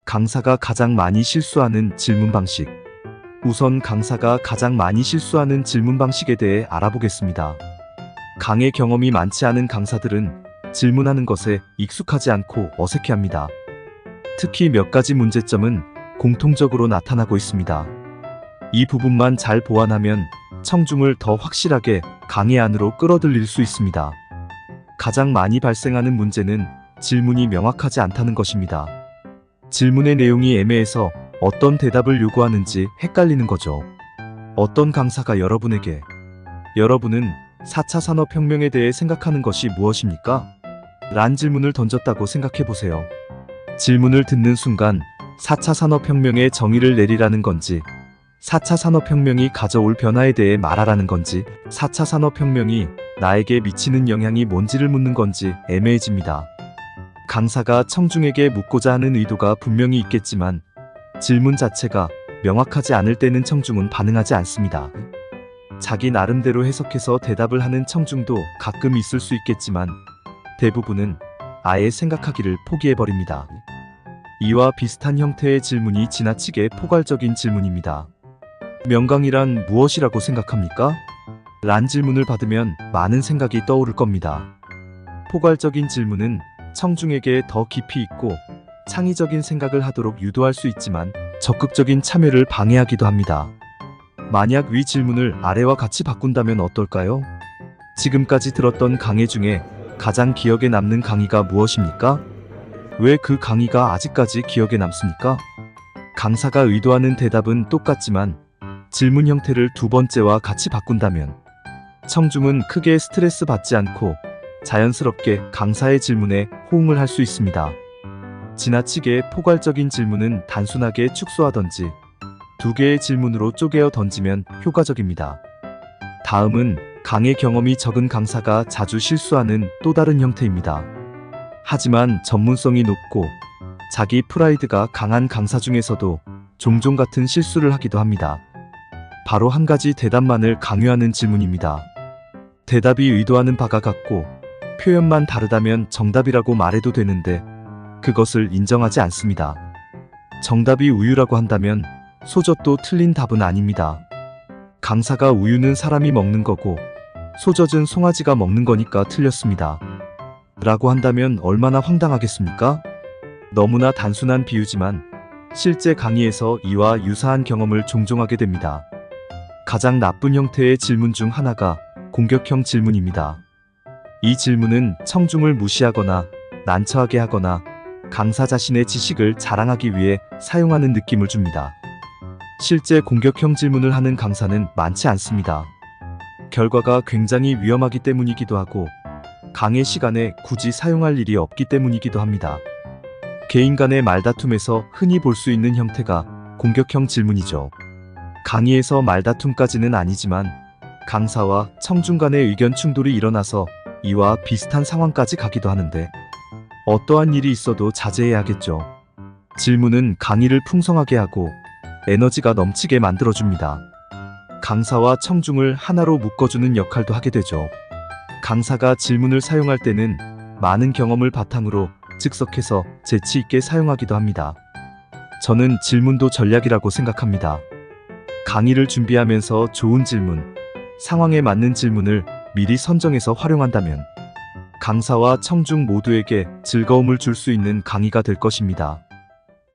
강사가 가장 많이 실수하는 질문 방식. 우선 강사가 가장 많이 실수하는 질문 방식에 대해 알아보겠습니다. 강의 경험이 많지 않은 강사들은 질문하는 것에 익숙하지 않고 어색해합니다. 특히 몇 가지 문제점은 공통적으로 나타나고 있습니다. 이 부분만 잘 보완하면 청중을 더 확실하게 강의 안으로 끌어들일 수 있습니다. 가장 많이 발생하는 문제는 질문이 명확하지 않다는 것입니다. 질문의 내용이 애매해서 어떤 대답을 요구하는지 헷갈리는 거죠. 어떤 강사가 여러분에게 "여러분은 4차 산업혁명에 대해 생각하는 것이 무엇입니까? 란 질문을 던졌다고 생각해 보세요. 질문을 듣는 순간 4차 산업혁명의 정의를 내리라는 건지, 4차 산업혁명이 가져올 변화에 대해 말하라는 건지, 4차 산업혁명이 나에게 미치는 영향이 뭔지를 묻는 건지 애매해집니다. 강사가 청중에게 묻고자 하는 의도가 분명히 있겠지만 질문 자체가 명확하지 않을 때는 청중은 반응하지 않습니다. 자기 나름대로 해석해서 대답을 하는 청중도 가끔 있을 수 있겠지만 대부분은 아예 생각하기를 포기해버립니다. 이와 비슷한 형태의 질문이 지나치게 포괄적인 질문입니다. 명강이란 무엇이라고 생각합니까? 란 질문을 받으면 많은 생각이 떠오를 겁니다. 포괄적인 질문은 청중에게 더 깊이 있고 창의적인 생각을 하도록 유도할 수 있지만 적극적인 참여를 방해하기도 합니다. 만약 위 질문을 아래와 같이 바꾼다면 어떨까요? 지금까지 들었던 강의 중에 가장 기억에 남는 강의가 무엇입니까? 왜 그 강의가 아직까지 기억에 남습니까? 강사가 의도하는 대답은 똑같지만 질문 형태를 두 번째와 같이 바꾼다면 청중은 크게 스트레스 받지 않고 자연스럽게 강사의 질문에 호응을 할 수 있습니다. 지나치게 포괄적인 질문은 단순하게 축소하던지 두 개의 질문으로 쪼개어 던지면 효과적입니다. 다음은 강의 경험이 적은 강사가 자주 실수하는 또 다른 형태입니다. 하지만 전문성이 높고 자기 프라이드가 강한 강사 중에서도 종종 같은 실수를 하기도 합니다. 바로 한 가지 대답만을 강요하는 질문입니다. 대답이 의도하는 바가 같고 표현만 다르다면 정답이라고 말해도 되는데 그것을 인정하지 않습니다. 정답이 우유라고 한다면 소젖도 틀린 답은 아닙니다. 강사가 우유는 사람이 먹는 거고 소젖은 송아지가 먹는 거니까 틀렸습니다. 라고 한다면 얼마나 황당하겠습니까? 너무나 단순한 비유지만 실제 강의에서 이와 유사한 경험을 종종 하게 됩니다. 가장 나쁜 형태의 질문 중 하나가 공격형 질문입니다. 이 질문은 청중을 무시하거나 난처하게 하거나 강사 자신의 지식을 자랑하기 위해 사용하는 느낌을 줍니다. 실제 공격형 질문을 하는 강사는 많지 않습니다. 결과가 굉장히 위험하기 때문이기도 하고 강의 시간에 굳이 사용할 일이 없기 때문이기도 합니다. 개인 간의 말다툼에서 흔히 볼 수 있는 형태가 공격형 질문이죠. 강의에서 말다툼까지는 아니지만 강사와 청중 간의 의견 충돌이 일어나서 이와 비슷한 상황까지 가기도 하는데 어떠한 일이 있어도 자제해야겠죠. 질문은 강의를 풍성하게 하고 에너지가 넘치게 만들어줍니다. 강사와 청중을 하나로 묶어주는 역할도 하게 되죠. 강사가 질문을 사용할 때는 많은 경험을 바탕으로 즉석해서 재치 있게 사용하기도 합니다. 저는 질문도 전략이라고 생각합니다. 강의를 준비하면서 좋은 질문, 상황에 맞는 질문을 미리 선정해서 활용한다면 강사와 청중 모두에게 즐거움을 줄 수 있는 강의가 될 것입니다.